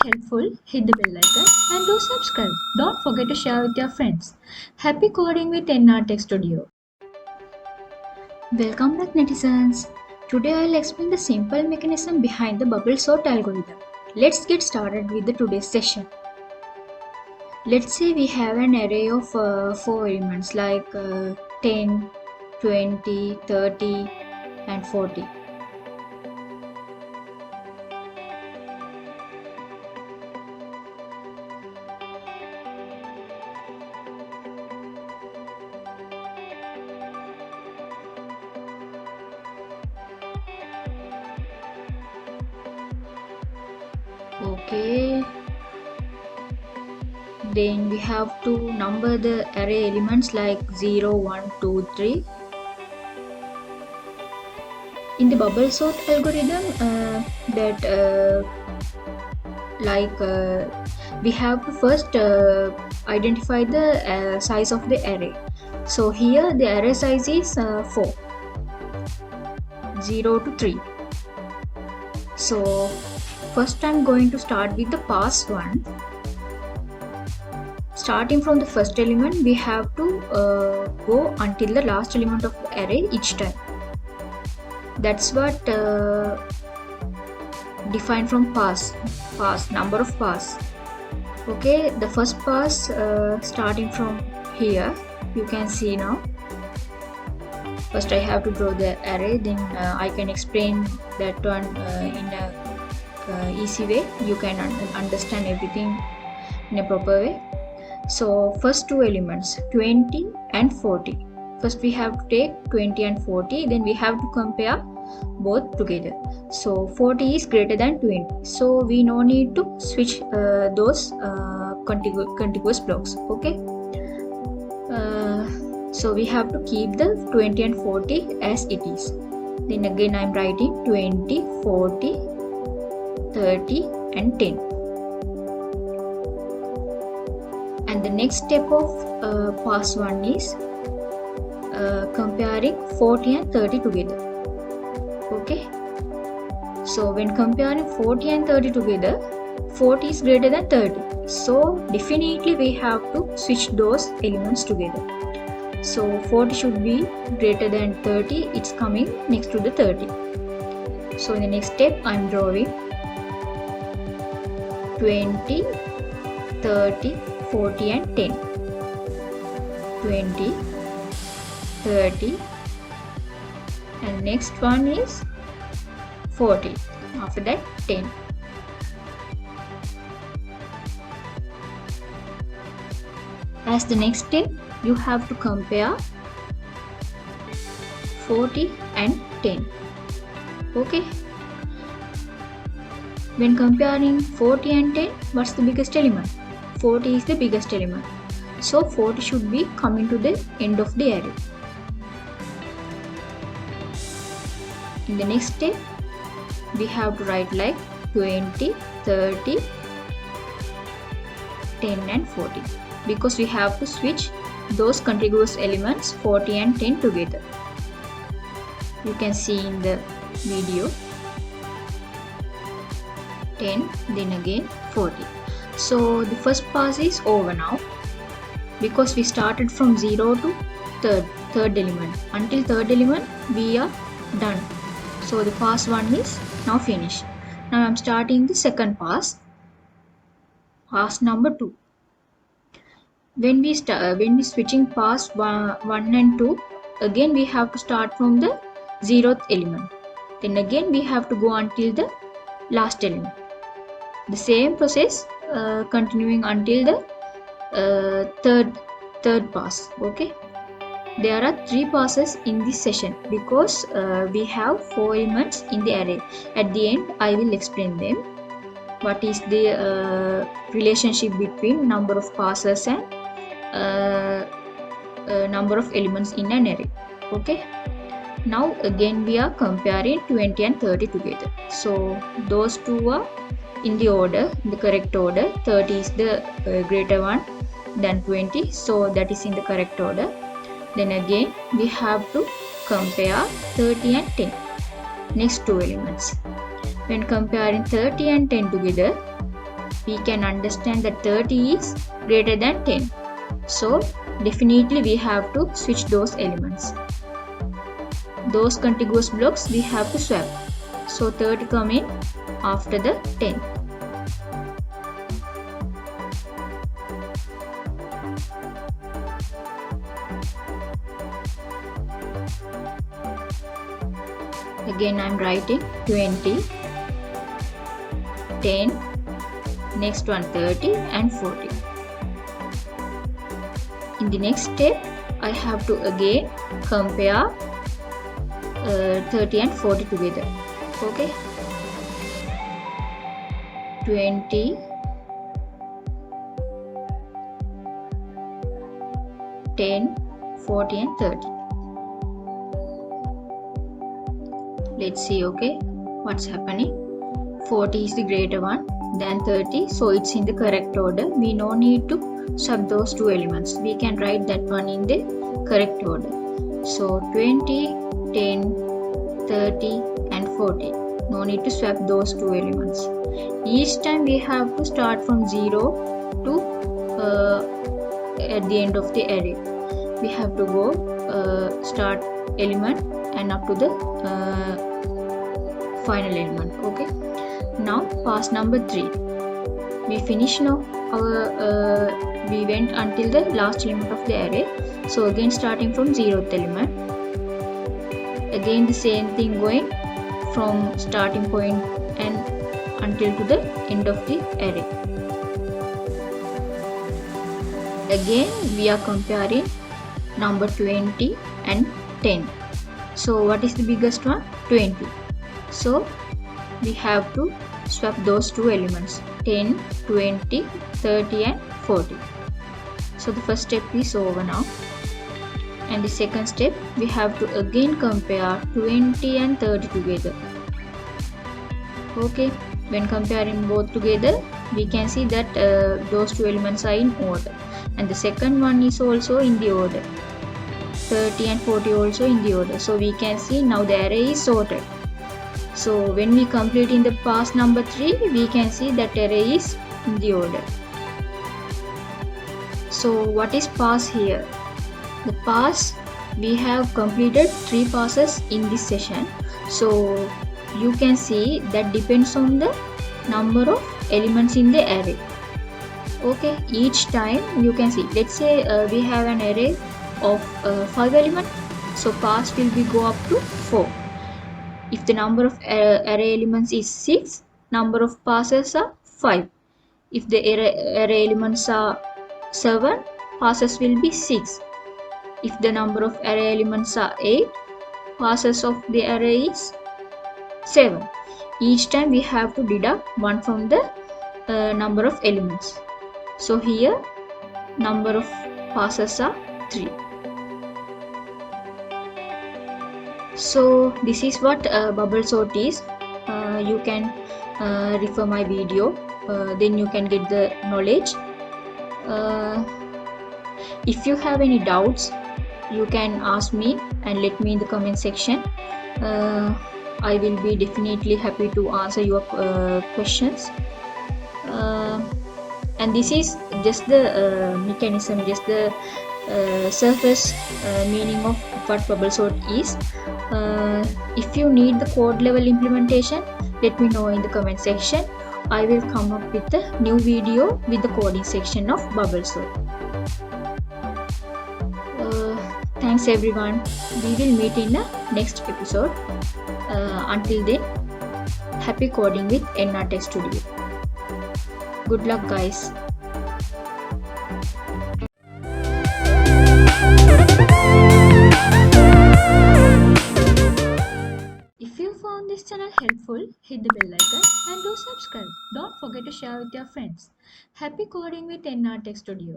helpful, hit the bell icon and do subscribe. Don't forget to share with your friends. Happy coding with NR Tech Studio. Welcome back, netizens. Today I'll explain the simple mechanism behind the bubble sort algorithm. Let's get started with the today's session. Let's say we have an array of 4 elements like 10, 20, 30 and 40. Okay, then we have to number the array elements like 0, 1, 2, 3. In the bubble sort algorithm, we have to first identify the size of the array. So here the array size is 4, 0 to 3. So first I'm going to start with the pass 1. Starting from the first element, we have to go until the last element of the array each time. That's what defined from pass, number of pass. Okay, the first pass starting from here, you can see now. First I have to draw the array, then I can explain that one in a easy way. You can understand everything in a proper way. So first two elements, 20 and 40. First we have to take 20 and 40, then we have to compare both together. So 40 is greater than 20, so we no need to switch those contiguous blocks. Okay, so we have to keep the 20 and 40 as it is. Then again I am writing 20, 40, 30 and 10. And the next step of pass 1 is comparing 40 and 30 together. Okay, so when comparing 40 and 30 together, 40 is greater than 30, so definitely we have to switch those elements together. So 40 should be greater than 30, it's coming next to the 30. So in the next step I am drawing 20, 30, 40 and 10. 20, 30, and next one is 40. After that 10. As the next step, you have to compare 40 and 10. Okay, when comparing 40 and 10, what's the biggest element? 40 is the biggest element, so 40 should be coming to the end of the array. In the next step, we have to write like 20, 30, 10 and 40, because we have to switch those contiguous elements 40 and 10 together. You can see in the video 10, then again 40. So the first pass is over now, because we started from 0 to third element. Until third element we are done. So the pass 1 is now finished. Now I am starting the second pass, pass number 2. When we switching pass 1 and 2, again we have to start from the 0th element. Then again we have to go until the last element. The same process continuing until the third pass. Okay, there are 3 passes in this session because we have 4 elements in the array. At the end I will explain them. What is the relationship between number of passes and number of elements in an array. Okay, now again we are comparing 20 and 30 together. So those two are in the order, in the correct order. 30 is the greater one than 20, so that is in the correct order. Then again we have to compare 30 and 10, next two elements. When comparing 30 and 10 together, we can understand that 30 is greater than 10. So definitely we have to switch those elements. Those contiguous blocks we have to swap. So 30 come in after the 10. Again I'm writing 20, 10, next one 30 and 40. In the next step I have to again compare 30 and 40 together. Okay, 20, 10, 40 and 30. Let's see, okay, what's happening. 40 is the greater one than 30, so it's in the correct order. We no need to swap those two elements. We can write that one in the correct order. So 20, 10, 30 and 40. No need to swap those two elements. Each time we have to start from 0 to at the end of the array. We have to go start element and up to the final element. Okay, now pass number 3. We finish now our we went until the last element of the array. So again starting from 0th element, again the same thing going from starting point and until to the end of the array. Again we are comparing number 20 and 10. So what is the biggest one? 20. So we have to swap those two elements, 10, 20, 30 and 40. So the first step is over now. And the second step, we have to again compare 20 and 30 together. Okay, when comparing both together, we can see that those two elements are in order. And the second one is also in the order. 30 and 40 also in the order. So we can see now the array is sorted. So when we complete in the pass number 3, we can see that array is in the order. So what is pass here? The pass, we have completed 3 passes in this session. So you can see that depends on the number of elements in the array. Okay, each time you can see, let's say we have an array of 5 elements. So pass will be go up to 4. If the number of array elements is 6, number of passes are 5. If the array elements are 7, passes will be 6. If the number of array elements are 8, passes of the array is 7. Each time we have to deduct 1 from the number of elements. So here number of passes are 3. So this is what bubble sort is. You can refer my video, then you can get the knowledge. If you have any doubts, you can ask me and let me in the comment section. I will be definitely happy to answer your questions. And this is just the mechanism, just the surface meaning of what bubble sort is. If you need the code level implementation, let me know in the comment section. I will come up with a new video with the coding section of bubble sort. Thanks everyone. We will meet in the next episode. Until then, happy coding with NR Tech Studio. Good luck guys. If you found this channel helpful, hit the bell icon and do subscribe. Don't forget to share with your friends. Happy coding with NR Tech Studio.